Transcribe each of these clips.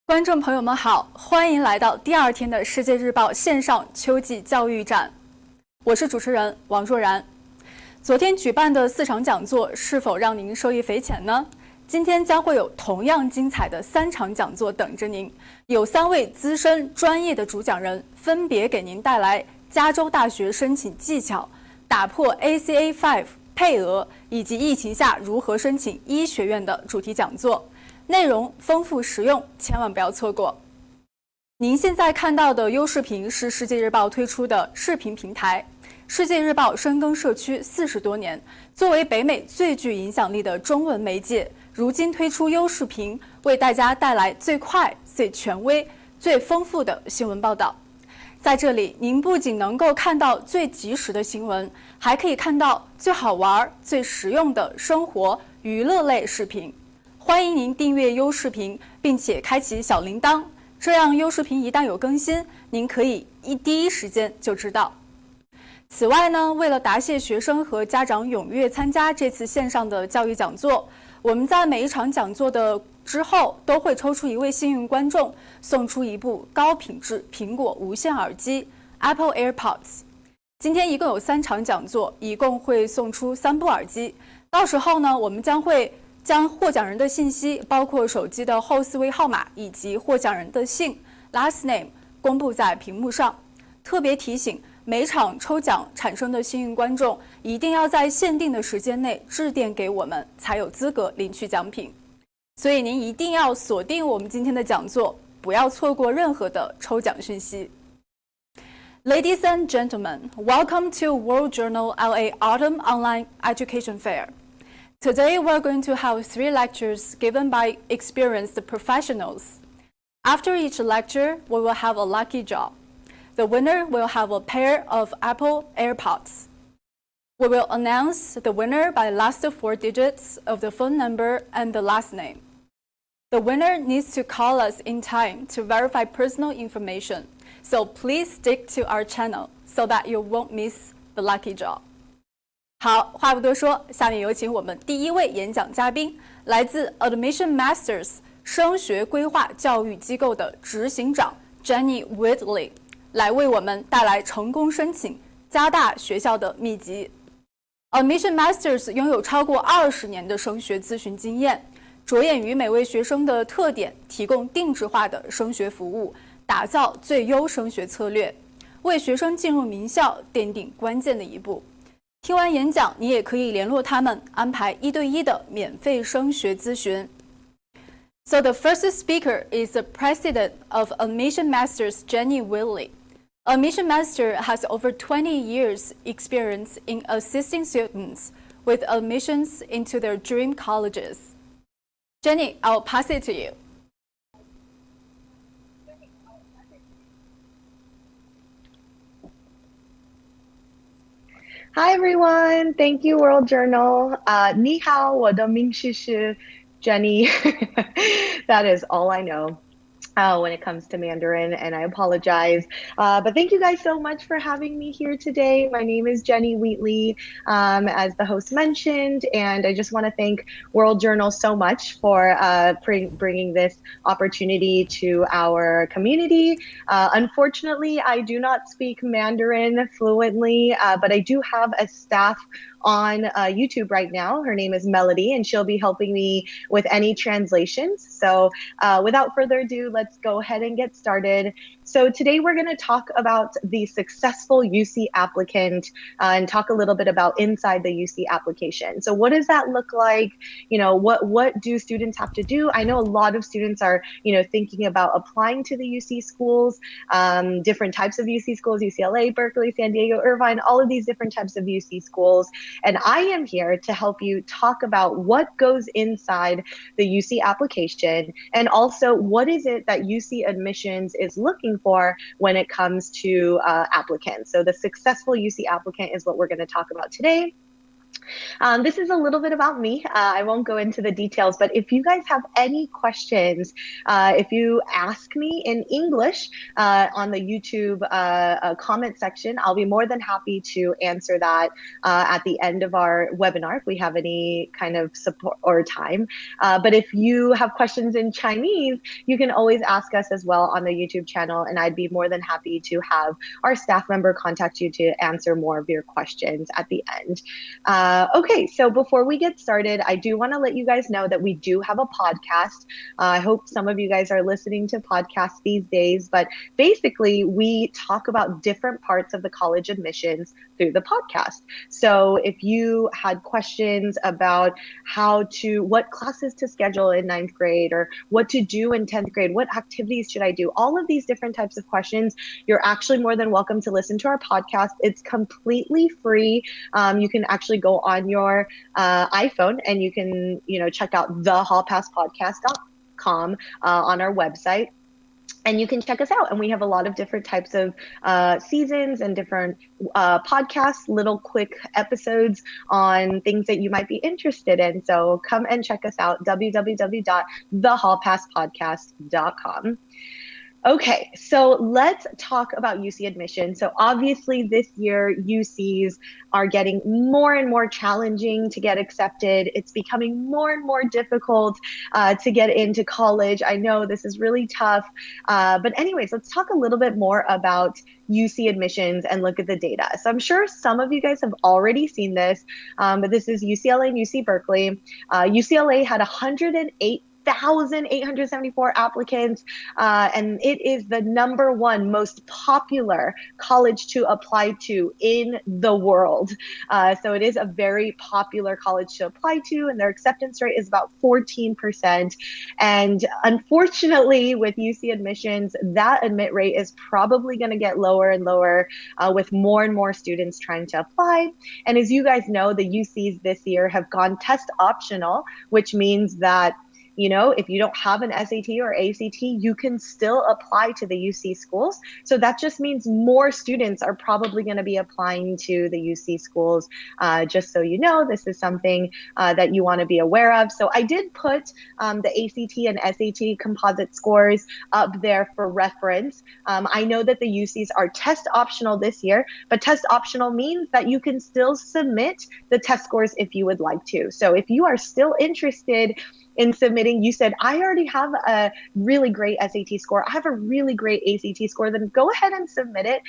观众朋友们好，欢迎来到第二天的世界日报线上秋季教育展，我是主持人王若然。昨天举办的4场讲座是否让您受益匪浅呢？今天将会有同样精彩的3场讲座等着您，有3位资深专业的主讲人分别给您带来加州大学申请技巧、打破 ACA5 配额以及疫情下如何申请医学院的主题讲座。内容丰富实用，千万不要错过。您现在看到的优视频是世界日报推出的视频平台。世界日报深耕社区40多年，作为北美最具影响力的中文媒介，如今推出优视频，为大家带来最快、最权威、最丰富的新闻报道。在这里，您不仅能够看到最及时的新闻，还可以看到最好玩、最实用的生活、娱乐类视频。欢迎您订阅优视频，并且开启小铃铛，这样优视频一旦有更新，您可以第一时间就知道。此外呢，为了答谢学生和家长踊跃参加这次线上的教育讲座，我们在每一场讲座的之后都会抽出1位幸运观众，送出1部高品质苹果无线耳机 Apple AirPods。今天一共有3场讲座，一共会送出3部耳机。到时候呢，我们将会将获奖人的信息，包括手机的后4位号码以及获奖人的姓 last name 公布在屏幕上。特别提醒，每场抽奖产生的幸运观众一定要在限定的时间内致电给我们，才有资格领取奖品。所以您一定要锁定我们今天的讲座，不要错过任何的抽奖讯息。Ladies and gentlemen, welcome to World Journal LA Autumn Online Education Fair.Today, we're going to have 3 lectures given by experienced professionals. After each lecture, we will have a lucky draw. The winner will have a pair of Apple AirPods. We will announce the winner by the last 4 digits of the phone number and the last name. The winner needs to call us in time to verify personal information, so please stick to our channel so that you won't miss the lucky draw.好，话不多说，下面有请我们第1位演讲嘉宾，来自 AdmissionMasters 升学规划教育机构的执行长 Jenny Wheatley， 来为我们带来成功申请加大学校的秘籍。AdmissionMasters 拥有超过20年的升学咨询经验，着眼于每位学生的特点，提供定制化的升学服务，打造最优升学策略，为学生进入名校奠定关键的一步。听完演讲，你也可以联络他们，安排1对1的免费升学咨询。So the first speaker is the president of AdmissionMasters, Jenny Wheatley. AdmissionMasters has over 20 years experience in assisting students with admissions into their dream colleges. Jenny, I'll pass it to you. Hi everyone, thank you World Journal. 你好，我的名字是 Jenny. That is all I know when it comes to Mandarin, and I apologize. But thank you guys so much for having me here today. My name is Jenny Wheatley, as the host mentioned, and I just want to thank World Journal so much for bringing this opportunity to our community. Unfortunately, I do not speak Mandarin fluently, but I do have a staff on YouTube right now. Her name is Melody, and she'll be helping me with any translations. So without further ado, let's go ahead and get started. So today we're going to talk about the successful UC applicant and talk a little bit about inside the UC application. So what does that look like? You know, what do students have to do? I know a lot of students are, thinking about applying to the UC schools, different types of UC schools, UCLA, Berkeley, San Diego, Irvine, all of these different types of UC schools. And I am here to help you talk about what goes inside the UC application, and also what is it that UC admissions is looking for when it comes to applicants. So the successful UC applicant is what we're going to talk about today. This is a little bit about me. I won't go into the details, but if you guys have any questions, if you ask me in English on the YouTube comment section, I'll be more than happy to answer that at the end of our webinar if we have any kind of support or time. But if you have questions in Chinese, you can always ask us as well on the YouTube channel, and I'd be more than happy to have our staff member contact you to answer more of your questions at the end. Okay, so before we get started, I do want to let you guys know that we do have a podcast. I hope some of you guys are listening to podcasts these days, but basically we talk about different parts of the college admissions through the podcast. So if you had questions about what classes to schedule in 9th grade, or what to do in 10th grade, what activities should I do, all of these different types of questions, you're actually more than welcome to listen to our podcast. It's completely free. You can actually go on your iPhone and you can, check out thehallpasspodcast.com on our website. And you can check us out. And we have a lot of different types of seasons and different podcasts, little quick episodes on things that you might be interested in. So come and check us out, www.thehallpasspodcast.com. Okay, so let's talk about UC admission. So obviously this year, UCs are getting more and more challenging to get accepted. It's becoming more and more difficult to get into college. I know this is really tough. But anyways, let's talk a little bit more about UC admissions and look at the data. So I'm sure some of you guys have already seen this, but this is UCLA and UC Berkeley. UCLA had 108,874 applicants, and it is the #1 most popular college to apply to in the world. So it is a very popular college to apply to, and their acceptance rate is about 14%. And unfortunately, with UC admissions, that admit rate is probably going to get lower and lower with more and more students trying to apply. And as you guys know, the UCs this year have gone test optional, which means that if you don't have an SAT or ACT, you can still apply to the UC schools. So that just means more students are probably going to be applying to the UC schools. Just so you know, this is something that you want to be aware of. So I did put the ACT and SAT composite scores up there for reference. I know that the UCs are test optional this year, but test optional means that you can still submit the test scores if you would like to. So if you are still interested in submitting, you said, I already have a really great SAT score, I have a really great ACT score, then go ahead and submit it.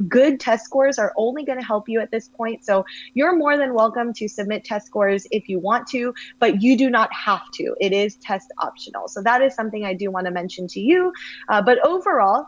Good test scores are only going to help you at this point. So you're more than welcome to submit test scores if you want to, but you do not have to. It is test optional. So that is something I do want to mention to you. But overall,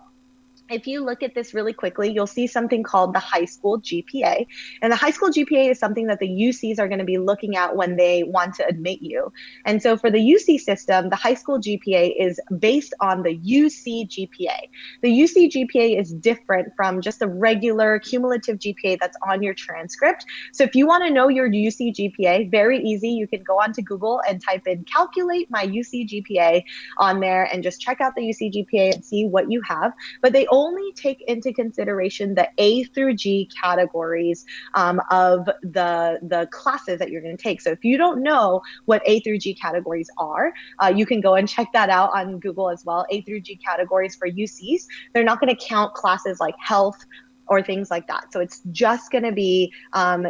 if you look at this really quickly, you'll see something called the high school GPA. And the high school GPA is something that the UCs are going to be looking at when they want to admit you. And so for the UC system, the high school GPA is based on the UC GPA. The UC GPA is different from just a regular cumulative GPA that's on your transcript. So if you want to know your UC GPA, very easy. You can go onto Google and type in calculate my UC GPA on there and just check out the UC GPA and see what you have. But they only take into consideration the A through G categories of the classes that you're going to take. So if you don't know what A through G categories are, you can go and check that out on Google as well. A through G categories for UCs. They're not going to count classes like health or things like that. So it's just going to be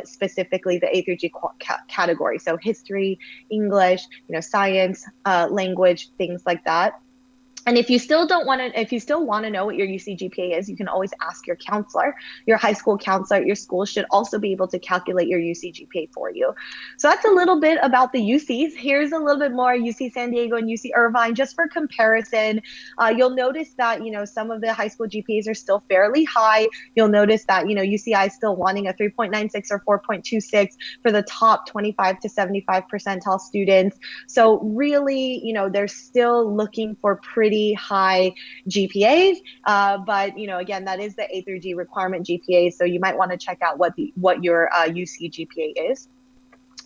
specifically the A through G category. So history, English, science, language, things like that. And if you still want to know what your UC GPA is, you can always ask your counselor. Your high school counselor at your school should also be able to calculate your UC GPA for you. So that's a little bit about the UCs. Here's a little bit more UC San Diego and UC Irvine, just for comparison. You'll notice that, some of the high school GPAs are still fairly high. You'll notice that, UCI is still wanting a 3.96 or 4.26 for the top 25 to 75 percentile students. So really, they're still looking for pretty high GPAs, but again, that is the A through G requirement GPA, so you might want to check out what your UC GPA is.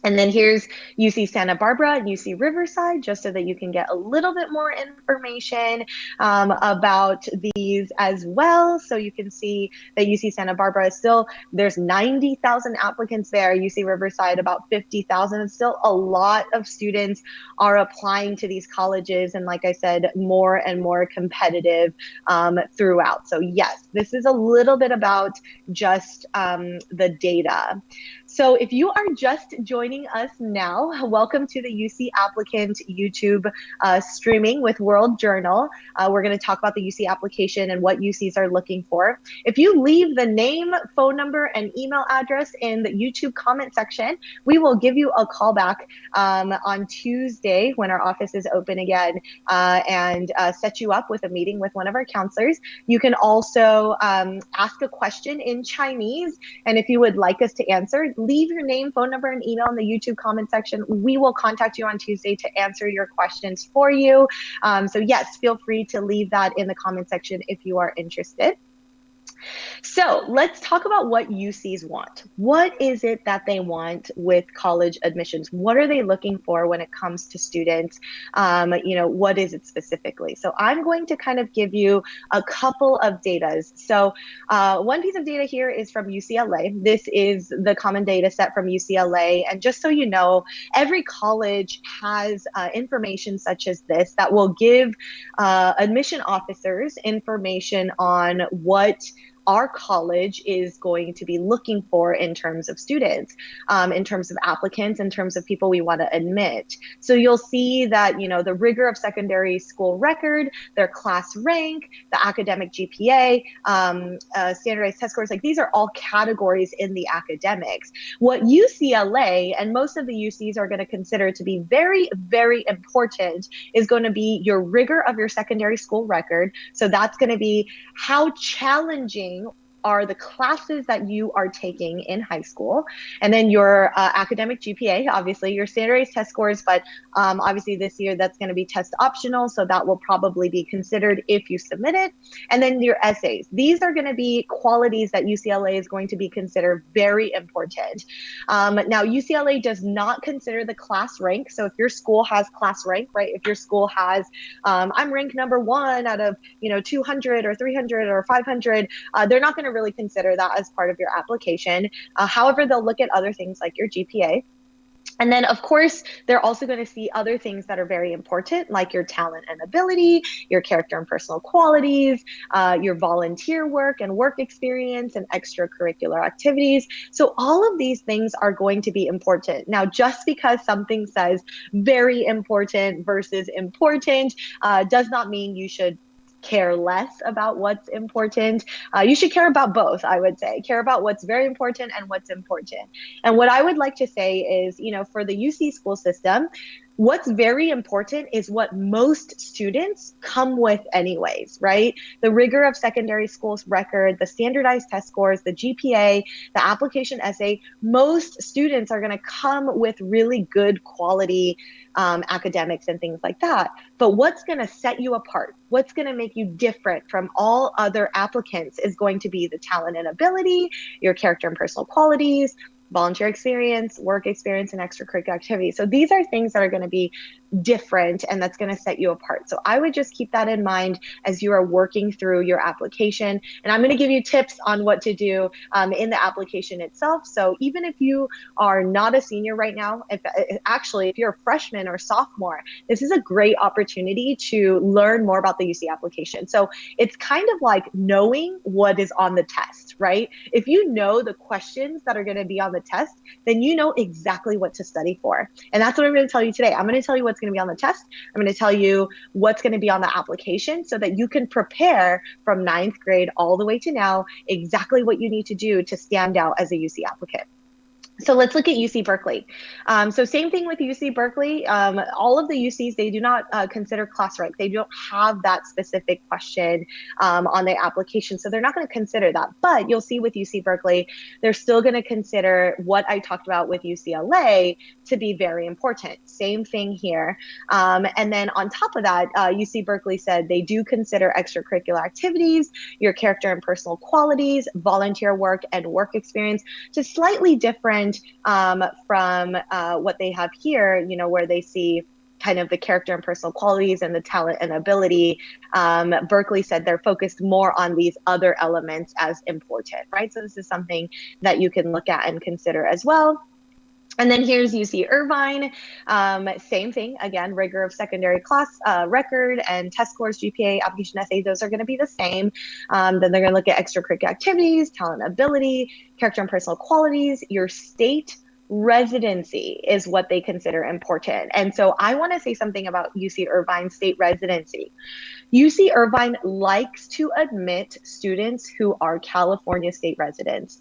And then here's UC Santa Barbara and UC Riverside, just so that you can get a little bit more information about these as well. So you can see that UC Santa Barbara is still, there's 90,000 applicants there. UC Riverside, about 50,000. Still a lot of students are applying to these colleges. And like I said, more and more competitive throughout. So yes, this is a little bit about just the data. So if you are just joining us now, welcome to the UC Applicant YouTube streaming with World Journal. We're going to talk about the UC application and what UCs are looking for. If you leave the name, phone number, and email address in the YouTube comment section, we will give you a call back on Tuesday when our office is open again and set you up with a meeting with one of our counselors. You can also ask a question in Chinese, and if you would like us to answer, leave your name, phone number, and email in the YouTube comment section. We will contact you on Tuesday to answer your questions for you. So yes, feel free to leave that in the comment section if you are interested. So let's talk about what UCs want. What is it that they want with college admissions? What are they looking for when it comes to students? What is it specifically? So I'm going to kind of give you a couple of datas. So one piece of data here is from UCLA. This is the common data set from UCLA. And just so you know, every college has information such as this that will give admission officers information on what our college is going to be looking for in terms of students, in terms of applicants, in terms of people we want to admit. So you'll see that, the rigor of secondary school record, their class rank, the academic GPA, standardized test scores, like these are all categories in the academics. What UCLA and most of the UCs are going to consider to be very, very important is going to be your rigor of your secondary school record. So that's going to be how challenging are the classes that you are taking in high school, and then your academic GPA, obviously your standardized test scores, but obviously this year that's going to be test optional, so that will probably be considered if you submit it. And then your essays. These are going to be qualities that UCLA is going to be considered very important. Now, UCLA does not consider the class rank. So if your school has class rank, right? If your school has, I'm ranked number 1 out of 200 or 300 or 500, they're not going to really consider that as part of your application. However, they'll look at other things like your GPA. And then, of course, they're also going to see other things that are very important, like your talent and ability, your character and personal qualities, your volunteer work and work experience, and extracurricular activities. So all of these things are going to be important. Now, just because something says very important versus important does not mean you should care less about what's important. You should care about both, I would say. Care about what's very important and what's important. And what I would like to say is, for the UC school system, what's very important is what most students come with anyways, right? The rigor of secondary school's record, the standardized test scores, the GPA, the application essay, most students are going to come with really good quality academics and things like that. But what's going to set you apart, what's going to make you different from all other applicants is going to be the talent and ability, your character and personal qualities, volunteer experience, work experience, and extracurricular activities. So these are things that are going to be different, and that's going to set you apart. So I would just keep that in mind as you are working through your application. And I'm going to give you tips on what to do in the application itself. So even if you are not a senior right now, if you're a freshman or sophomore, this is a great opportunity to learn more about the UC application. So it's kind of like knowing what is on the test, right? If you know the questions that are going to be on the test, then you know exactly what to study for. And that's what I'm going to tell you today. I'm going to tell you what's going to be on the test. I'm going to tell you what's going to be on the application so that you can prepare from 9th grade all the way to now exactly what you need to do to stand out as a UC applicant. So let's look at UC Berkeley. So same thing with UC Berkeley. All of the UCs, they do not consider class rank. They don't have that specific question on their application. So they're not going to consider that. But you'll see with UC Berkeley, they're still going to consider what I talked about with UCLA to be very important. Same thing here. And then on top of that, UC Berkeley said they do consider extracurricular activities, your character and personal qualities, volunteer work, and work experience, just slightly different different from what they have here, you know, where they see kind of the character and personal qualities and the talent and ability. Berkeley said they're focused more on these other elements as important, right? So this is something that you can look at and consider as well. And then here's UC Irvine, same thing, again, rigor of secondary class record and test scores, GPA, application essay, those are going to be the same. Then they're going to look at extracurricular activities, talent, ability, character and personal qualities, your state residency is what they consider important. And so I want to say something about UC Irvine state residency. UC Irvine likes to admit students who are California state residents.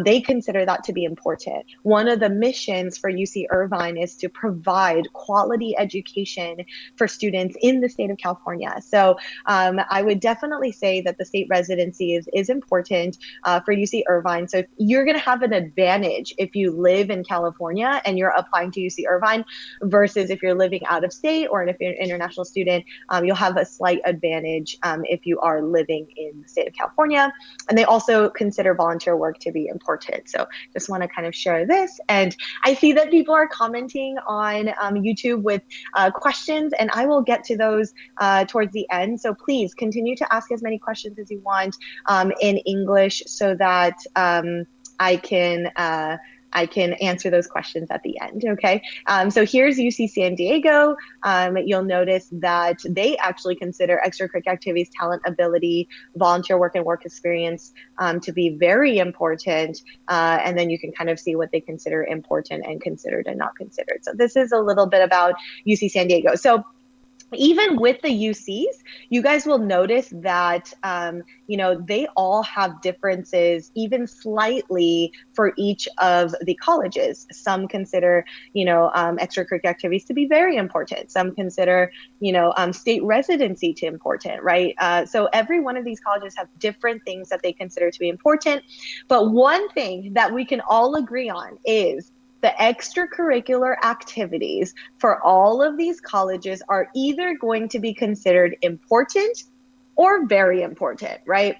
They consider that to be important. One of the missions for UC Irvine is to provide quality education for students in the state of California. So I would definitely say that the state residency is important for UC Irvine. So if you're going to have an advantage if you live in California and you're applying to UC Irvine versus if you're living out of state, or if you're an international student, you'll have a slight advantage if you are living in the state of California. And they also consider volunteer work to be important. So just want to kind of share this. And I see that people are commenting on YouTube with questions, and I will get to those towards the end. So please continue to ask as many questions as you want in English so that I can answer those questions at the end, okay? So here's UC San Diego. You'll notice that they actually consider extracurricular activities, talent, ability, volunteer work, and work experience to be very important. And then you can kind of see what they consider important and considered and not considered. So this is a little bit about UC San Diego. So even with the UCs, you guys will notice that, you know, they all have differences, even slightly, for each of the colleges. Some consider, you know, extracurricular activities to be very important. Some consider, you know, state residency to important, right? So every one of these colleges have different things that they consider to be important. But one thing that we can all agree on is the extracurricular activities for all of these colleges are either going to be considered important or very important, right?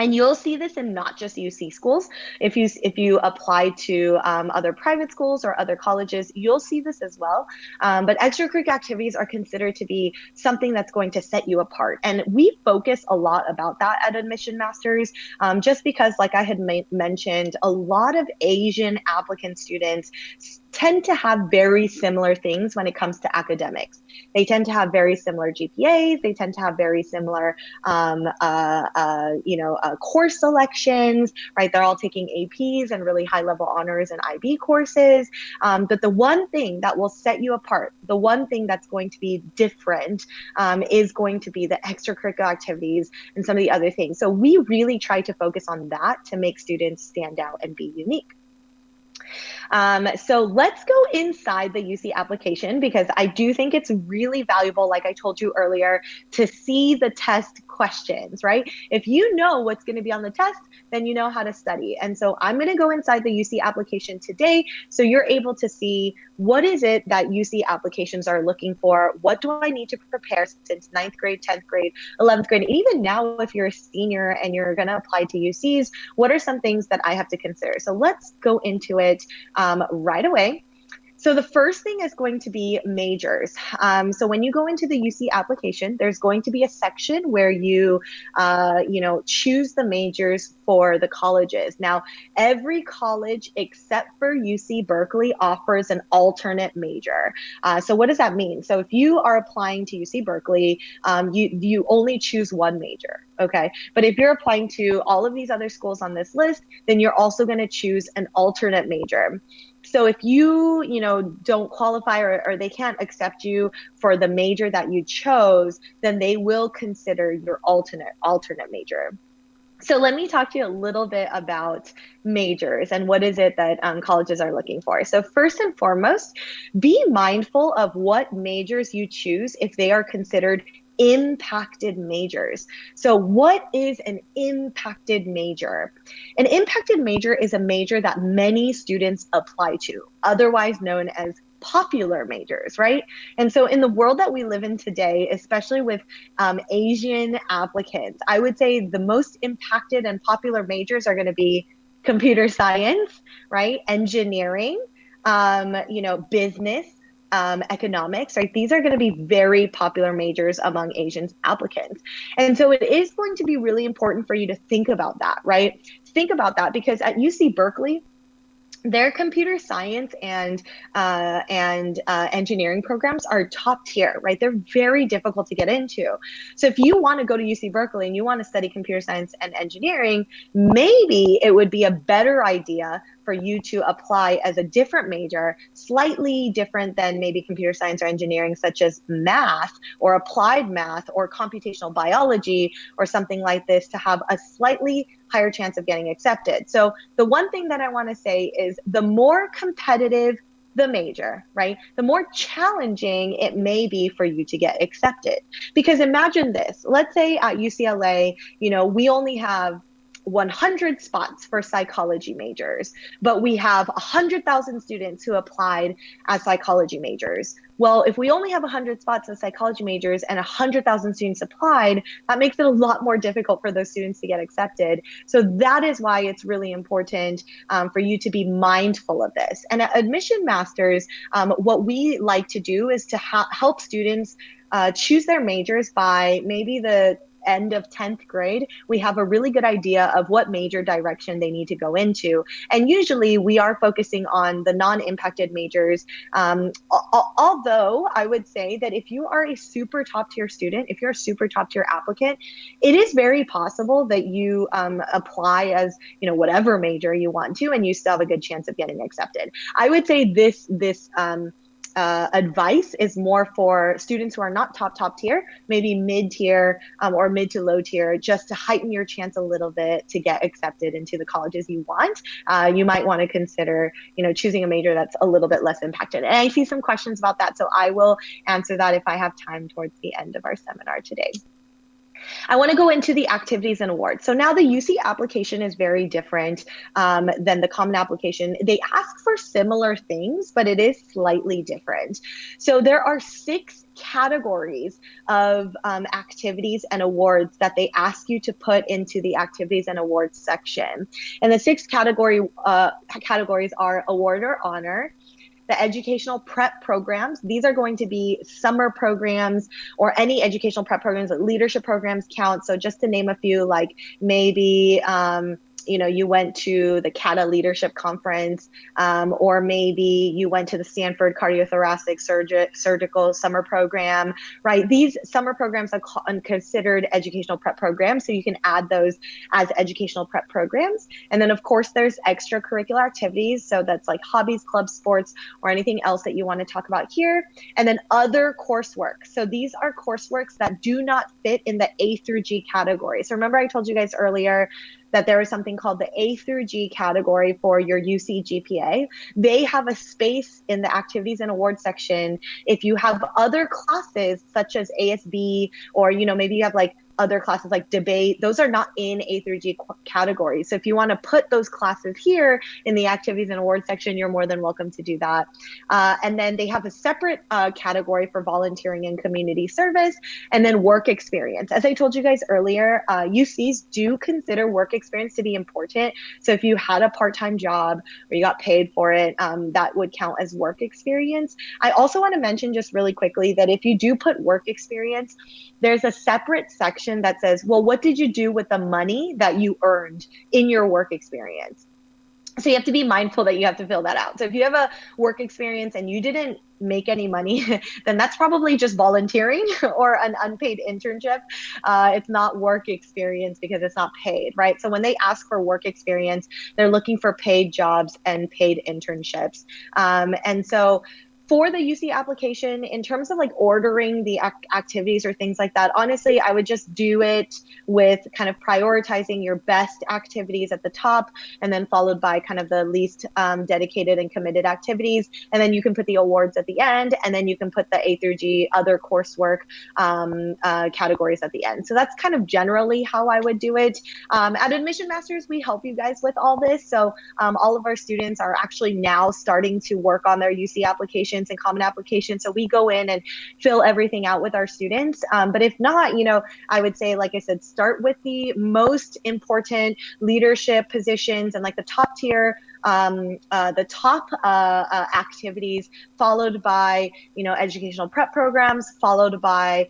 And you'll see this in not just UC schools. If you apply to other private schools or other colleges, you'll see this as well. But extracurricular activities are considered to be something that's going to set you apart. And we focus a lot about that at Admission Masters, just because, like I had mentioned, a lot of Asian applicant students tend to have very similar things when it comes to academics. They tend to have very similar GPAs. They tend to have very similar, course selections, right? They're all taking APs and really high-level honors and IB courses. But the one thing that will set you apart, the one thing that's going to be different is going to be the extracurricular activities and some of the other things. So we really try to focus on that to make students stand out and be unique. So let's go inside the UC application, because I do think it's really valuable, like I told you earlier, to see the test questions, right? If you know what's going to be on the test, then you know how to study. And so I'm going to go inside the UC application today so you're able to see what is it that UC applications are looking for. What do I need to prepare since 9th grade, 10th grade, 11th grade, and even now if you're a senior and you're going to apply to UCs, what are some things that I have to consider? So let's go into it right away. So the first thing is going to be majors. So when you go into the UC application, there's going to be a section where you, choose the majors for the colleges. Now, every college except for UC Berkeley offers an alternate major. So what does that mean? So if you are applying to UC Berkeley, you only choose one major. Okay, but if you're applying to all of these other schools on this list, then you're also going to choose an alternate major. So if you, don't qualify or they can't accept you for the major that you chose, then they will consider your alternate major. So let me talk to you a little bit about majors and what is it that colleges are looking for. So first and foremost, be mindful of what majors you choose if they are considered impacted majors. So what is an impacted major? An impacted major is a major that many students apply to, otherwise known as popular majors, right? And so in the world that we live in today, especially with Asian applicants, I would say the most impacted and popular majors are going to be computer science, right? Engineering, business, economics, right? These are going to be very popular majors among Asian applicants. And so it is going to be really important for you to think about that, right? Think about that because at UC Berkeley, their computer science and engineering programs are top tier, right? They're very difficult to get into. So if you want to go to UC Berkeley and you want to study computer science and engineering, maybe it would be a better idea for you to apply as a different major, slightly different than maybe computer science or engineering, such as math or applied math or computational biology or something like this, to have a slightly higher chance of getting accepted. So the one thing that I want to say is the more competitive the major, right, the more challenging it may be for you to get accepted. Because imagine this, let's say at UCLA, we only have 100 spots for psychology majors, but we have 100,000 students who applied as psychology majors. Well, if we only have 100 spots as psychology majors and 100,000 students applied, that makes it a lot more difficult for those students to get accepted. So that is why it's really important for you to be mindful of this. And at Admission Masters, what we like to do is to help students choose their majors by maybe the end of 10th grade. We have a really good idea of what major direction they need to go into. And usually we are focusing on the non-impacted majors. Although I would say that if you are a super top tier student, if you're a super top tier applicant, it is very possible that you apply as, whatever major you want to, and you still have a good chance of getting accepted. I would say this advice is more for students who are not top tier, maybe mid-tier or mid to low tier, just to heighten your chance a little bit to get accepted into the colleges you want. You might want to consider, choosing a major that's a little bit less impacted. And I see some questions about that, so I will answer that if I have time towards the end of our seminar today. I want to go into the activities and awards. So now the UC application is very different than the common application. They ask for similar things, but it is slightly different. So there are 6 categories of activities and awards that they ask you to put into the activities and awards section. And the 6 categories are award or honor, the educational prep programs. These are going to be summer programs or any educational prep programs. Leadership programs count. So just to name a few, like maybe you went to the CATA Leadership Conference, or maybe you went to the Stanford Cardiothoracic Surgical Summer Program, right? These summer programs are considered educational prep programs, so you can add those as educational prep programs. And then, of course, there's extracurricular activities, so that's like hobbies, clubs, sports, or anything else that you want to talk about here. And then other coursework. So these are courseworks that do not fit in the A through G category. So remember I told you guys earlier that there is something called the A through G category for your UC GPA. They have a space in the activities and awards section. If you have other classes such as ASB, or maybe you have like other classes like debate, those are not in A through G categories. So if you want to put those classes here in the activities and awards section, you're more than welcome to do that. And then they have a separate category for volunteering and community service, and then work experience. As I told you guys earlier, UCs do consider work experience to be important. So if you had a part-time job or you got paid for it, that would count as work experience. I also want to mention just really quickly that if you do put work experience, there's a separate section that says, well, what did you do with the money that you earned in your work experience? So you have to be mindful that you have to fill that out. So if you have a work experience and you didn't make any money, then that's probably just volunteering or an unpaid internship. It's not work experience because it's not paid, right? So when they ask for work experience, they're looking for paid jobs and paid internships. And so for the UC application, in terms of like ordering the activities or things like that, honestly, I would just do it with kind of prioritizing your best activities at the top, and then followed by kind of the least dedicated and committed activities. And then you can put the awards at the end, and then you can put the A through G other coursework categories at the end. So that's kind of generally how I would do it. At Admission Masters, we help you guys with all this. So all of our students are actually now starting to work on their UC application. applications and common applications. So we go in and fill everything out with our students. But if not, I would say, like I said, start with the most important leadership positions and like the top tier, the top activities, followed by, educational prep programs, followed by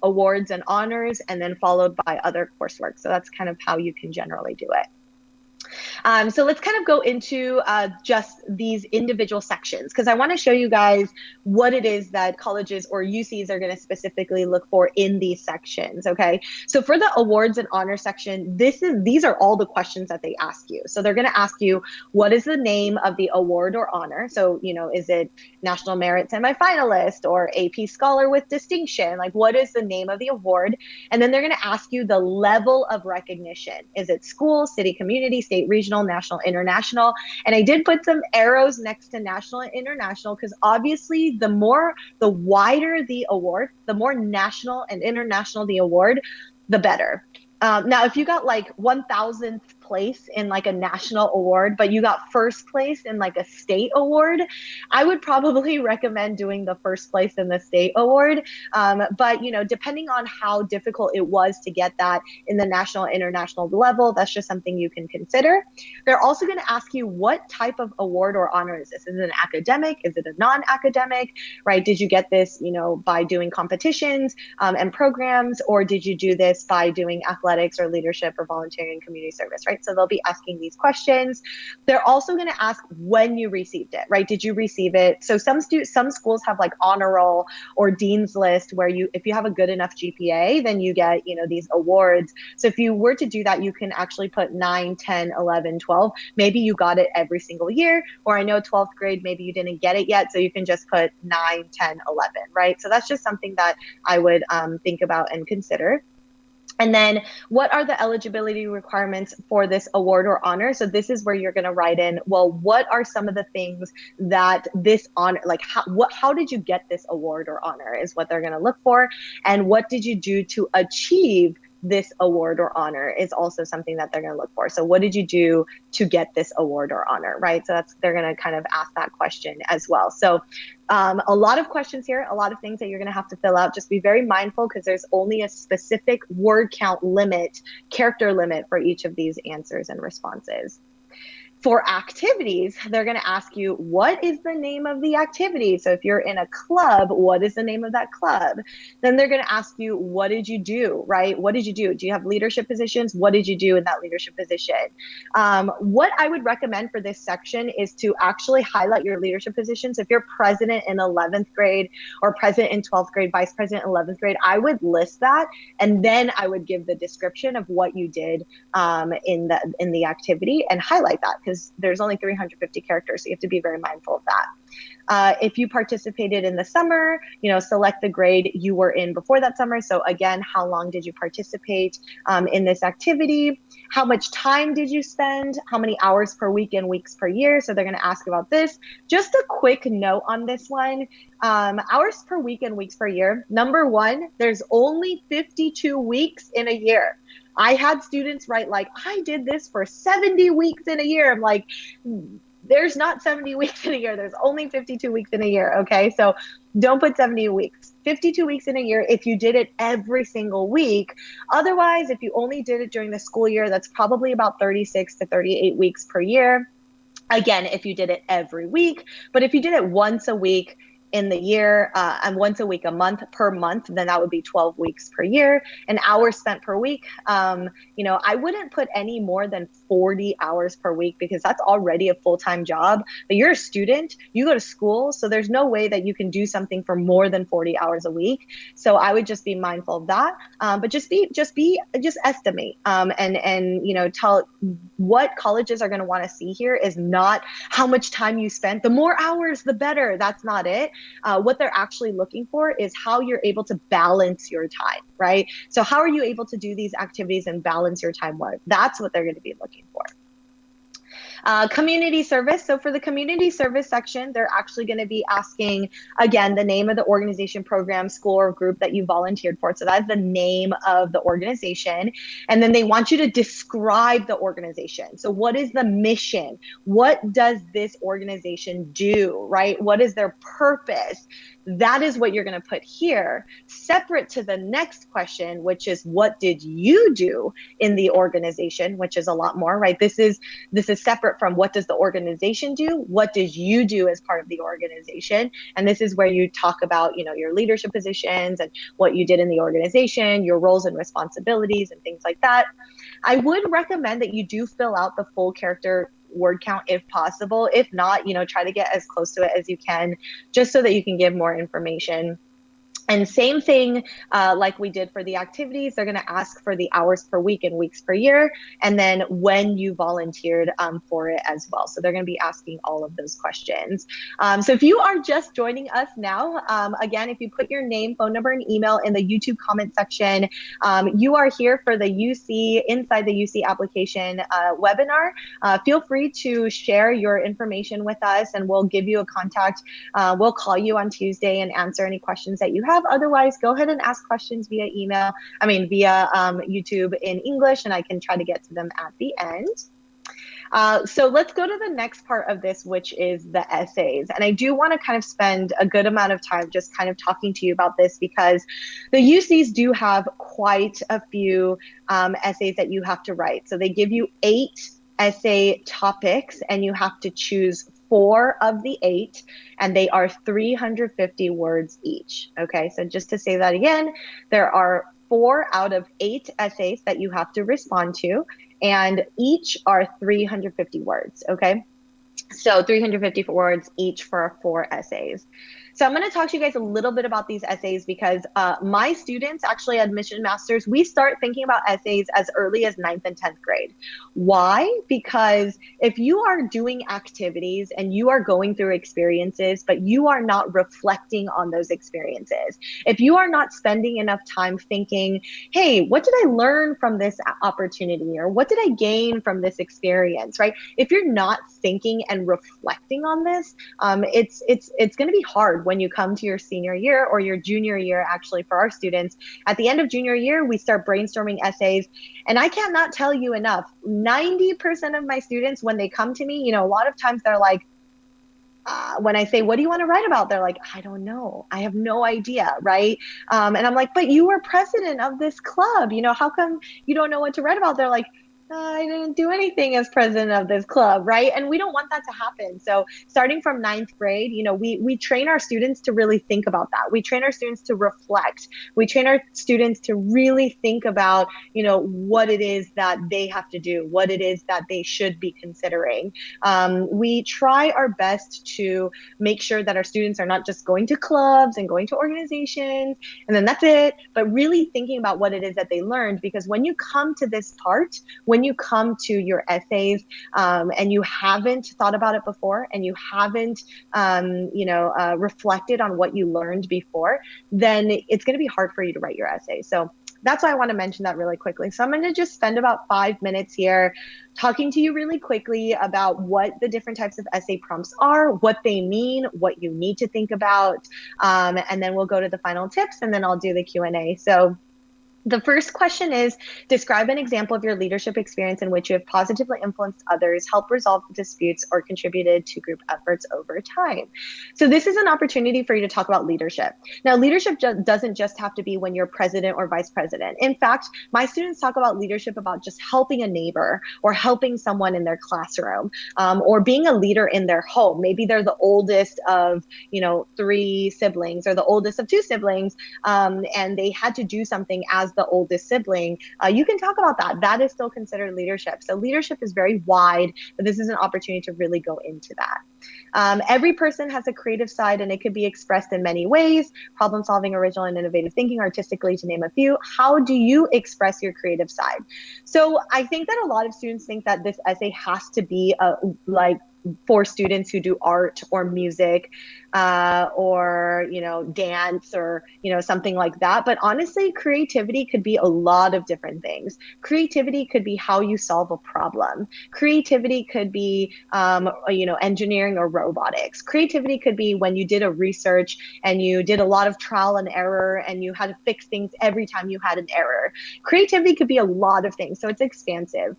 awards and honors, and then followed by other coursework. So that's kind of how you can generally do it. So let's kind of go into just these individual sections, because I want to show you guys what it is that colleges or UCs are going to specifically look for in these sections. Okay, so for the awards and honor section, these are all the questions that they ask you. So they're going to ask you, what is the name of the award or honor? So, is it National Merit Semifinalist or AP Scholar with Distinction? Like, what is the name of the award? And then they're going to ask you the level of recognition. Is it school, city, community, state, regional, national, international? And I did put some arrows next to national and international, because obviously the wider the award, the more national and international the award, the better. Now, if you got like 1,000th place in like a national award, but you got first place in like a state award, I would probably recommend doing the first place in the state award. But, depending on how difficult it was to get that in the national, international level, that's just something you can consider. They're also going to ask you, what type of award or honor is this? Is it an academic? Is it a non-academic, right? Did you get this, by doing competitions and programs, or did you do this by doing athletics or leadership or volunteering and community service, right? So they'll be asking these questions. They're also going to ask when you received it, right? Did you receive it? So some schools have like honor roll or dean's list, where if you have a good enough GPA, then you get, these awards. So if you were to do that, you can actually put 9, 10, 11, 12. Maybe you got it every single year, or I know 12th grade, maybe you didn't get it yet. So you can just put 9, 10, 11, right? So that's just something that I would think about and consider. And then what are the eligibility requirements for this award or honor? So this is where you're going to write in, well, what are some of the things that this honor, like how did you get this award or honor is what they're going to look for. And what did you do to achieve this award or honor is also something that they're going to look for. So what did you do to get this award or honor, right? So they're going to kind of ask that question as well. So a lot of questions here, a lot of things that you're going to have to fill out. Just be very mindful, because there's only a specific word count limit, character limit for each of these answers and responses. For activities, they're going to ask you, what is the name of the activity? So if you're in a club, what is the name of that club? Then they're going to ask you, what did you do, right? What did you do? Do you have leadership positions? What did you do in that leadership position? What I would recommend for this section is to actually highlight your leadership positions. If you're president in 11th grade or president in 12th grade, vice president in 11th grade, I would list that. And then I would give the description of what you did in the activity and highlight that, because there's only 350 characters, so you have to be very mindful of that. If you participated in the summer, select the grade you were in before that summer. So again, how long did you participate in this activity? How much time did you spend? How many hours per week and weeks per year? So they're going to ask about this. Just a quick note on this one. Hours per week and weeks per year. Number one, there's only 52 weeks in a year. I had students write like, I did this for 70 weeks in a year. I'm like, there's not 70 weeks in a year. There's only 52 weeks in a year. Okay. So don't put 70 weeks, 52 weeks in a year if you did it every single week. Otherwise, if you only did it during the school year, that's probably about 36 to 38 weeks per year. Again, if you did it every week, but if you did it once a week in the year and once a week, a month per month, then that would be 12 weeks per year. And hours spent per week, I wouldn't put any more than 40 hours per week, because that's already a full-time job. But you're a student, you go to school, so there's no way that you can do something for more than 40 hours a week. So I would just be mindful of that. But just estimate and tell what colleges are going to want to see here is not how much time you spent. The more hours, the better. That's not it. What they're actually looking for is how you're able to balance your time, right? So how are you able to do these activities and balance your time? That's what they're going to be looking for. Community service. So for the community service section, they're actually going to be asking, again, the name of the organization, program, school, or group that you volunteered for. So that's the name of the organization. And then they want you to describe the organization. So what is the mission? What does this organization do, right? What is their purpose? That is what you're going to put here, separate to the next question, which is what did you do in the organization, which is a lot more, right? This is separate from what does the organization do? What did you do as part of the organization? And this is where you talk about, your leadership positions and what you did in the organization, your roles and responsibilities and things like that. I would recommend that you do fill out the full character word count if possible. If not, try to get as close to it as you can, just so that you can give more information. And same thing, like we did for the activities, they're going to ask for the hours per week and weeks per year, and then when you volunteered for it as well. So they're going to be asking all of those questions. So if you are just joining us now, again, if you put your name, phone number, and email in the YouTube comment section, you are here for the UC, Inside the UC Application webinar. Feel free to share your information with us, and we'll give you a contact. We'll call you on Tuesday and answer any questions that you have. Otherwise, go ahead and ask questions via via YouTube in English, and I can try to get to them at the end. So let's go to the next part of this, which is the essays. And I do want to kind of spend a good amount of time just kind of talking to you about this, because the UCs do have quite a few essays that you have to write. So they give you 8 essay topics, and you have to choose 4 of the 8, and they are 350 words each. Okay, so just to say that again, there are 4 out of 8 essays that you have to respond to, and each are 350 words. Okay, so 350 words each for 4 essays. So I'm going to talk to you guys a little bit about these essays, because my students, actually Admission Masters, we start thinking about essays as early as 9th and 10th grade. Why? Because if you are doing activities and you are going through experiences, but you are not reflecting on those experiences, if you are not spending enough time thinking, hey, what did I learn from this opportunity? Or what did I gain from this experience, right? If you're not thinking and reflecting on this, it's going to be hard when you come to your senior year or your junior year. Actually, for our students, at the end of junior year, we start brainstorming essays. And I cannot tell you enough, 90% of my students, when they come to me, a lot of times they're like, when I say, what do you want to write about? They're like, I don't know. I have no idea, right? And I'm like, but you were president of this club. How come you don't know what to write about? They're like, I didn't do anything as president of this club, right? And we don't want that to happen. So starting from 9th grade, we train our students to really think about that. We train our students to reflect. We train our students to really think about, what it is that they have to do, what it is that they should be considering. We try our best to make sure that our students are not just going to clubs and going to organizations, and then that's it, but really thinking about what it is that they learned. Because when you come to this part, when you come to your essays and you haven't thought about it before, and you haven't, reflected on what you learned before, then it's going to be hard for you to write your essay. So that's why I want to mention that really quickly. So I'm going to just spend about 5 minutes here talking to you really quickly about what the different types of essay prompts are, what they mean, what you need to think about, and then we'll go to the final tips, and then I'll do the Q&A. So the first question is, describe an example of your leadership experience in which you have positively influenced others, helped resolve disputes, or contributed to group efforts over time. So this is an opportunity for you to talk about leadership. Now, leadership doesn't just have to be when you're president or vice president. In fact, my students talk about leadership about just helping a neighbor, or helping someone in their classroom, or being a leader in their home. Maybe they're the oldest of 3 siblings, or the oldest of 2 siblings, and they had to do something as the oldest sibling. You can talk about that. That is still considered leadership. So leadership is very wide, but this is an opportunity to really go into that. Every person has a creative side, and it could be expressed in many ways: problem solving, original and innovative thinking, artistically, to name a few. How do you express your creative side? So I think that a lot of students think that this essay has to be for students who do art or music, or, dance or, something like that. But honestly, creativity could be a lot of different things. Creativity could be how you solve a problem. Creativity could be, engineering or robotics. Creativity could be when you did a research and you did a lot of trial and error and you had to fix things every time you had an error. Creativity could be a lot of things, so it's expansive.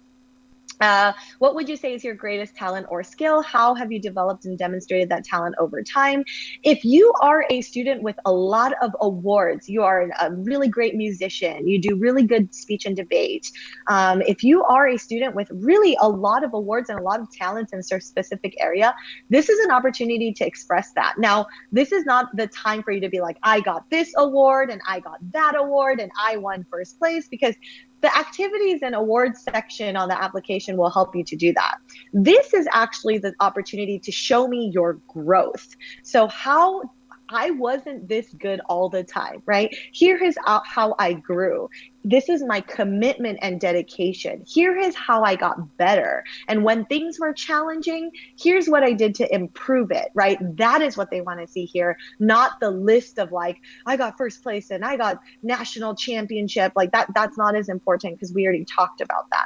What would you say is your greatest talent or skill? How have you developed and demonstrated that talent over time? If you are a student with a lot of awards, you are a really great musician, you do really good speech and debate. If you are a student with really a lot of awards and a lot of talents in a specific area, this is an opportunity to express that. Now, this is not the time for you to be like, I got this award and I got that award and I won first place, because the activities and awards section on the application will help you to do that. This is actually the opportunity to show me your growth. So how I wasn't this good all the time, right? Here is how I grew. This is my commitment and dedication. Here is how I got better. And when things were challenging, here's what I did to improve it, right? That is what they want to see here, not the list of like, I got first place and I got national championship. Like that's not as important because we already talked about that.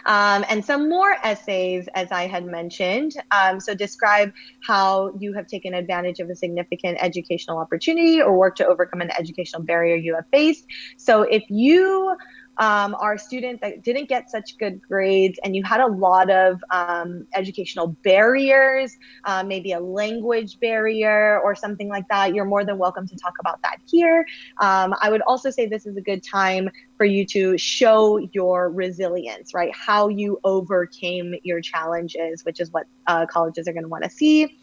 And some more essays, as I had mentioned. So describe how you have taken advantage of a significant educational opportunity or worked to overcome an educational barrier you have faced. So if you are a student that didn't get such good grades and you had a lot of educational barriers, maybe a language barrier or something like that, you're more than welcome to talk about that here. I would also say this is a good time for you to show your resilience, right? How you overcame your challenges, which is what colleges are going to want to see.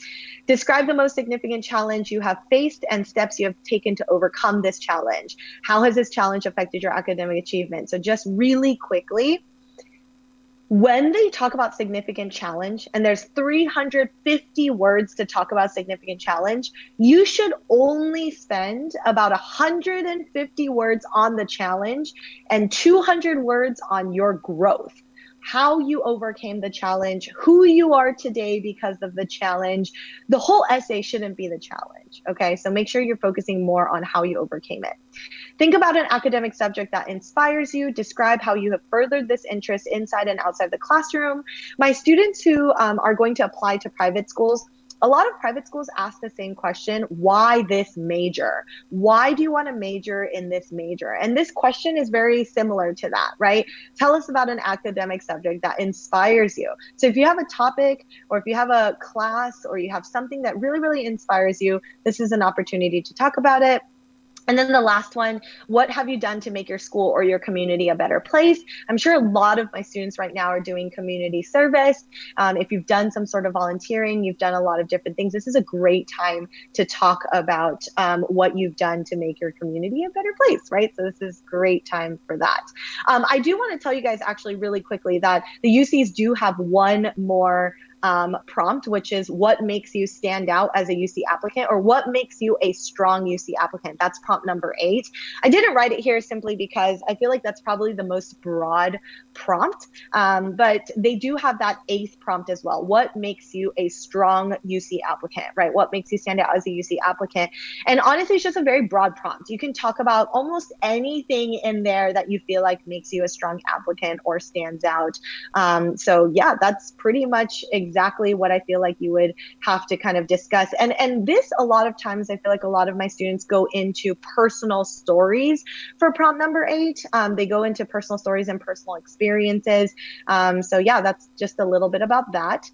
Describe the most significant challenge you have faced and steps you have taken to overcome this challenge. How has this challenge affected your academic achievement? So just really quickly, when they talk about significant challenge, and there's 350 words to talk about significant challenge, you should only spend about 150 words on the challenge and 200 words on your growth. How you overcame the challenge, who you are today because of the challenge. The whole essay shouldn't be the challenge, okay? So make sure you're focusing more on how you overcame it. Think about an academic subject that inspires you. Describe how you have furthered this interest inside and outside the classroom. My students who are going to apply to private schools, a lot of private schools ask the same question: why this major? Why do you want to major in this major? And this question is very similar to that, right? Tell us about an academic subject that inspires you. So if you have a topic or if you have a class or you have something that really, really inspires you, this is an opportunity to talk about it. And then the last one, what have you done to make your school or your community a better place? I'm sure a lot of my students right now are doing community service. If you've done some sort of volunteering, you've done a lot of different things, this is a great time to talk about what you've done to make your community a better place, right? So this is a great time for that. I do want to tell you guys actually really quickly that the UCs do have one more prompt, which is what makes you stand out as a UC applicant, or what makes you a strong UC applicant. That's prompt number 8. I didn't write it here simply because I feel like that's probably the most broad prompt, but they do have that 8th prompt as well. What makes you a strong UC applicant, right? What makes you stand out as a UC applicant? And honestly, it's just a very broad prompt. You can talk about almost anything in there that you feel like makes you a strong applicant or stands out. So yeah, that's pretty much exactly what I feel like you would have to kind of discuss. And this, a lot of times, I feel like a lot of my students go into personal stories for prompt number 8. They go into personal stories and personal experiences. So yeah, that's just a little bit about that.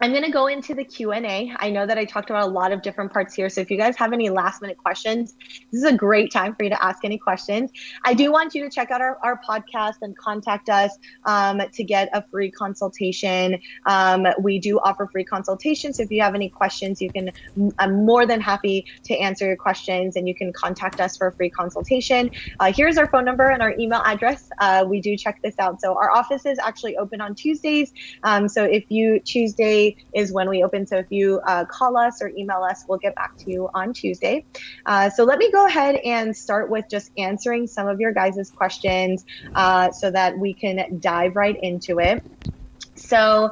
I'm going to go into the Q&A. I know that I talked about a lot of different parts here. So if you guys have any last minute questions, this is a great time for you to ask any questions. I do want you to check out our podcast and contact us to get a free consultation. We do offer free consultations. So if you have any questions, I'm more than happy to answer your questions, and you can contact us for a free consultation. Here's our phone number and our email address. We do check this out. So our office is actually open on Tuesdays. So if you Tuesday is when we open. So if you call us or email us, we'll get back to you on Tuesday. So let me go ahead and start with just answering some of your guys' questions so that we can dive right into it. So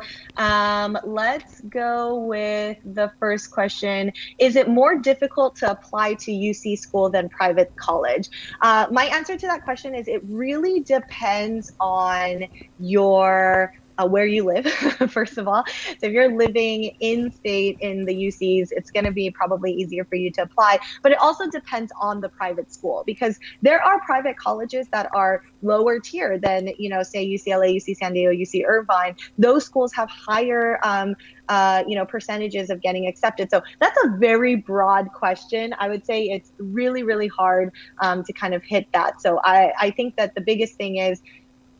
let's go with the first question. Is it more difficult to apply to UC school than private college? My answer to that question is it really depends on your where you live, first of all. So if you're living in state in the UCs, it's going to be probably easier for you to apply. But it also depends on the private school, because there are private colleges that are lower tier than, say UCLA, UC San Diego, UC Irvine. Those schools have higher percentages of getting accepted. So that's a very broad question. I would say it's really, really hard to kind of hit that. So I think that the biggest thing is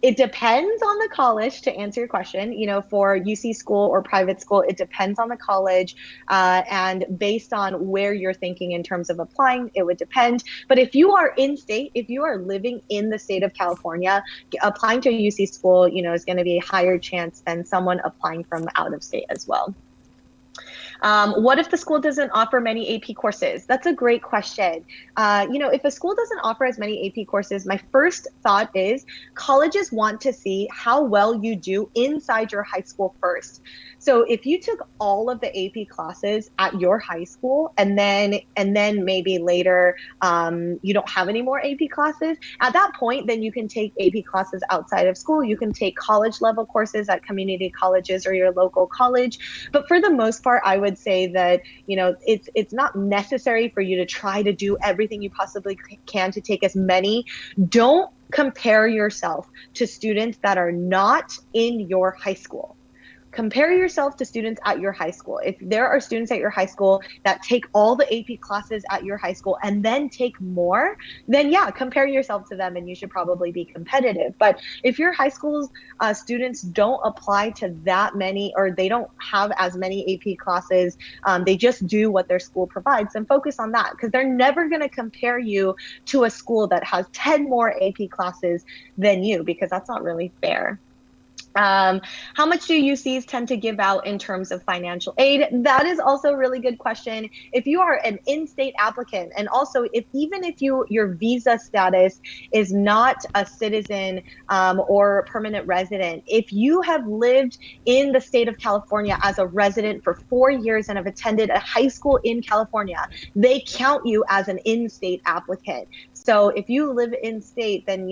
it depends on the college, to answer your question. For UC school or private school, it depends on the college, and based on where you're thinking in terms of applying, it would depend. But if you are in state, if you are living in the state of California, applying to a UC school, is going to be a higher chance than someone applying from out of state as well. What if the school doesn't offer many AP courses? That's a great question. If a school doesn't offer as many AP courses, my first thought is colleges want to see how well you do inside your high school first. So if you took all of the AP classes at your high school and then maybe later you don't have any more AP classes, at that point, then you can take AP classes outside of school. You can take college level courses at community colleges or your local college. But for the most part, I would say that, it's not necessary for you to try to do everything you possibly can to take as many. Don't compare yourself to students that are not in your high school. Compare yourself to students at your high school. If there are students at your high school that take all the AP classes at your high school and then take more, then yeah, compare yourself to them and you should probably be competitive. But if your high school's students don't apply to that many, or they don't have as many AP classes, they just do what their school provides, then focus on that, because they're never going to compare you to a school that has 10 more AP classes than you, because that's not really fair. How much do UCs tend to give out in terms of financial aid? That is also a really good question. If you are an in-state applicant, and also even if your visa status is not a citizen or permanent resident, if you have lived in the state of California as a resident for 4 years and have attended a high school in California, they count you as an in-state applicant. So if you live in state, then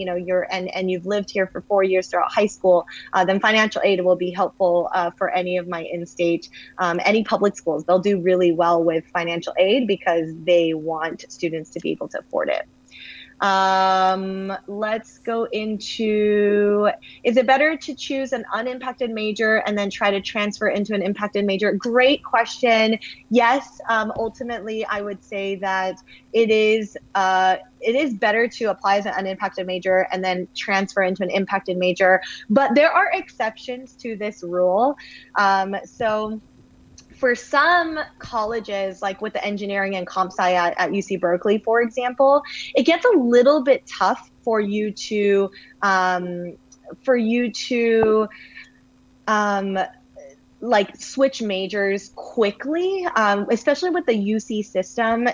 and you've lived here for 4 years throughout high school, then financial aid will be helpful for any of my in-state, any public schools. They'll do really well with financial aid because they want students to be able to afford it. Let's go into, is it better to choose an unimpacted major and then try to transfer into an impacted major? Great question. Yes, ultimately, I would say that it is better to apply as an unimpacted major and then transfer into an impacted major, but there are exceptions to this rule. So for some colleges, like with the engineering and comp sci at UC Berkeley, for example, it gets a little bit tough for you to like switch majors quickly, especially with the UC system.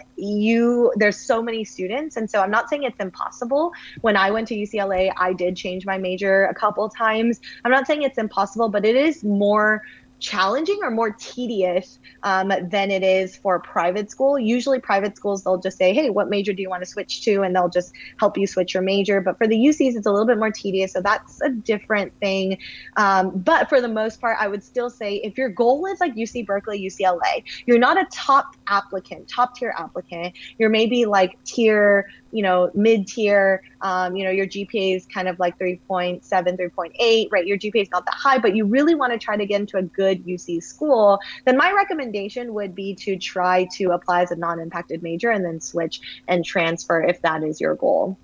There's so many students, and so I'm not saying it's impossible. When I went to UCLA, I did change my major a couple times. I'm not saying it's impossible, but it is more challenging or more tedious than it is for private school. Usually private schools, they'll just say, hey, what major do you want to switch to? And they'll just help you switch your major. But for the UCs, it's a little bit more tedious. So that's a different thing. But for the most part, I would still say if your goal is like UC Berkeley, UCLA, you're not a top tier applicant. You're maybe like tier, mid-tier, your GPA is kind of like 3.7, 3.8, right? Your GPA is not that high, but you really want to try to get into a good UC school, then my recommendation would be to try to apply as a non-impacted major and then switch and transfer if that is your goal.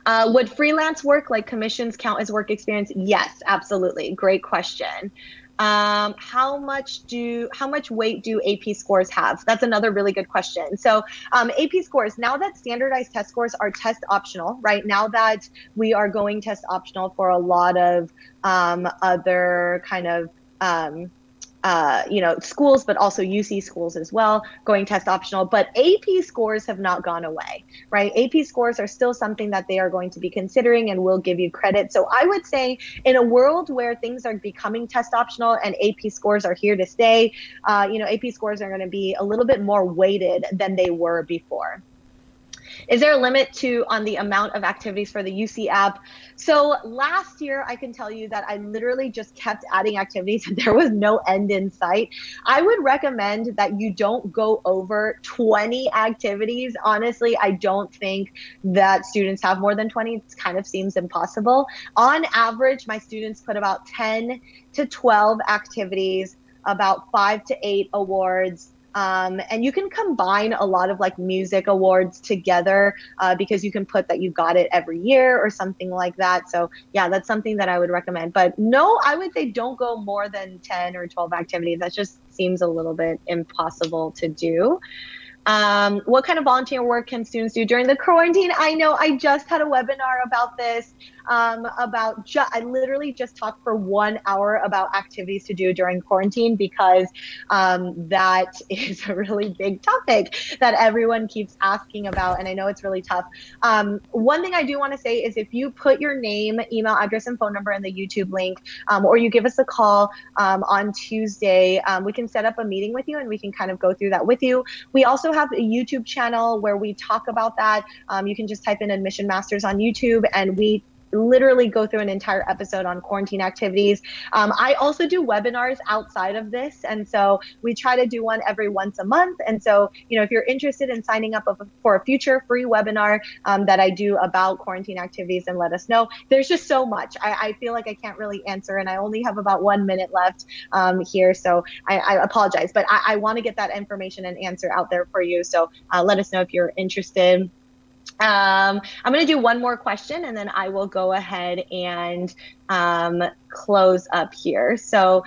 Would freelance work like commissions count as work experience? Yes, absolutely. Great question. How much weight do AP scores have? That's another really good question. So AP scores, now that standardized test scores are test optional, right? Now that we are going test optional for a lot of other kind of schools, but also UC schools as well, going test optional. But AP scores have not gone away, right? AP scores are still something that they are going to be considering and will give you credit. So I would say in a world where things are becoming test optional and AP scores are here to stay, AP scores are going to be a little bit more weighted than they were before. Is there a limit on the amount of activities for the UC app? So last year, I can tell you that I literally just kept adding activities and there was no end in sight. I would recommend that you don't go over 20 activities. Honestly, I don't think that students have more than 20. It kind of seems impossible. On average, my students put about 10 to 12 activities, about 5 to 8 awards. And you can combine a lot of like music awards together because you can put that you got it every year or something like that. So yeah, that's something that I would recommend. But no, I would say don't go more than 10 or 12 activities. That just seems a little bit impossible to do. What kind of volunteer work can students do during the quarantine? I know I just had a webinar about this. I literally just talked for 1 hour about activities to do during quarantine because that is a really big topic that everyone keeps asking about, and I know it's really tough. One thing I do want to say is if you put your name, email address, and phone number in the YouTube link, or you give us a call on Tuesday, we can set up a meeting with you and we can kind of go through that with you. We also have a YouTube channel where we talk about that. You can just type in Admission Masters on YouTube and we literally go through an entire episode on quarantine activities. I also do webinars outside of this. And so we try to do one every once a month. And so, if you're interested in signing up for a future free webinar that I do about quarantine activities, then let us know. There's just so much. I feel like I can't really answer and I only have about 1 minute left here. So I apologize, but I want to get that information and answer out there for you. So let us know if you're interested. I'm going to do one more question and then I will go ahead and close up here. So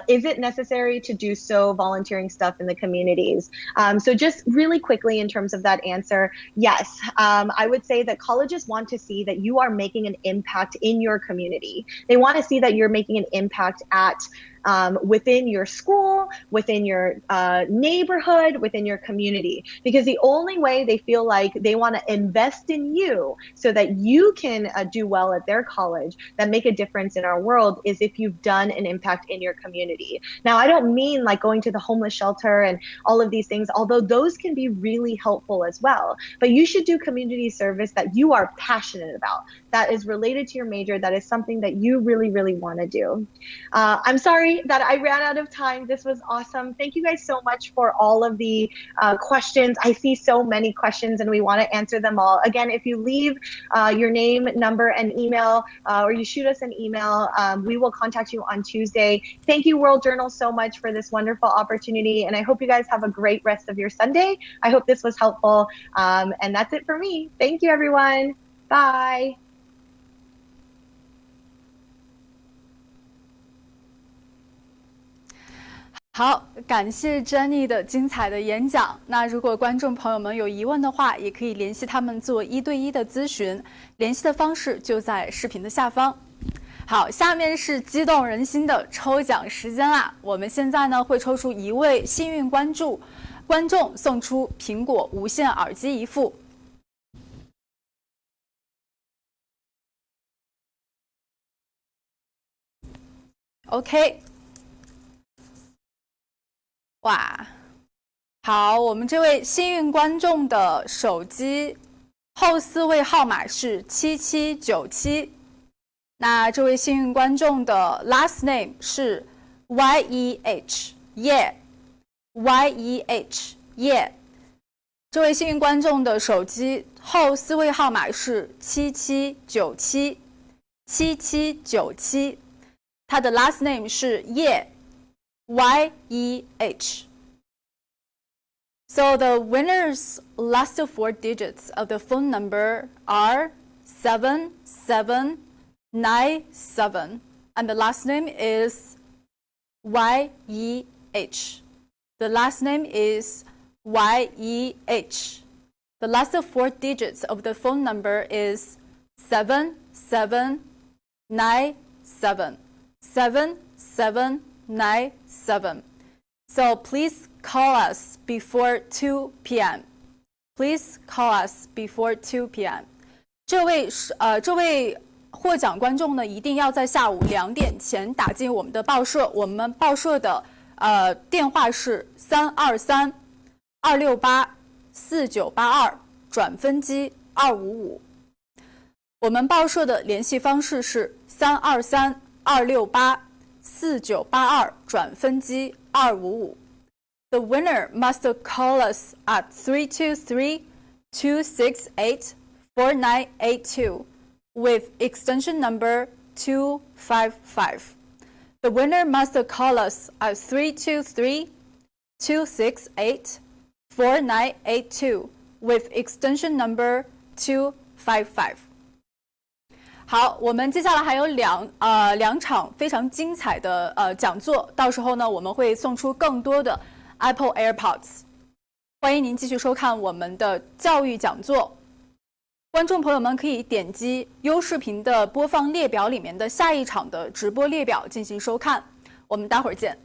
is it necessary to do volunteering stuff in the communities? So just really quickly in terms of that answer, yes. I would say that colleges want to see that you are making an impact in your community. They want to see that you're making an impact within your school, within your neighborhood, within your community, because the only way they feel like they want to invest in you so that you can do well at their college, that make a difference in our world, is if you've done an impact in your community. Now, I don't mean like going to the homeless shelter and all of these things, although those can be really helpful as well, but you should do community service that you are passionate about, that is related to your major, that is something that you really, really want to do. I'm sorry that I ran out of time. This was awesome. Thank you guys so much for all of the questions. I see so many questions and we want to answer them all. Again, if you leave your name, number, and email, or you shoot us an email, we will contact you on Tuesday. Thank you, World Journal, so much for this wonderful opportunity. And I hope you guys have a great rest of your Sunday. I hope this was helpful. And that's it for me. Thank you, everyone. Bye. 好，感谢 Jenny 的精彩的演讲。那如果观众朋友们有疑问的话，也可以联系他们做1对1的咨询，联系的方式就在视频的下方。好，下面是激动人心的抽奖时间啦！我们现在呢会抽出1位幸运观众，送出苹果无线耳机1副。OK。 哇，好，我们这位幸运观众的手机后4位号码是7797，那这位幸运观众的 last name 是 YEH， YEH， 这位幸运观众的手機後4位號碼是7797，他的 last name 是YEH. So the winner's last 4 digits of the phone number are 7797, and the last name is YEH. The last name is YEH. The last 4 digits of the phone number is 7797. 7797. 297. So please call us before 2 p.m. Please call us before 2 p.m. 这位获奖观众呢，一定要在下午2点前打进我们的报社。我们报社的电话是323-268-4982转分机255。我们报社的联系方式是323-268-4982转分机255。The winner must call us at 323-268-4982 with extension number 255. The winner must call us at 323-268-4982 with extension number 255. 好，我们接下来还有两场非常精彩的讲座，到时候呢我们会送出更多的 Apple AirPods。欢迎您继续收看我们的教育讲座。观众朋友们可以点击优视频的播放列表里面的下一场的直播列表进行收看。我们待会儿见。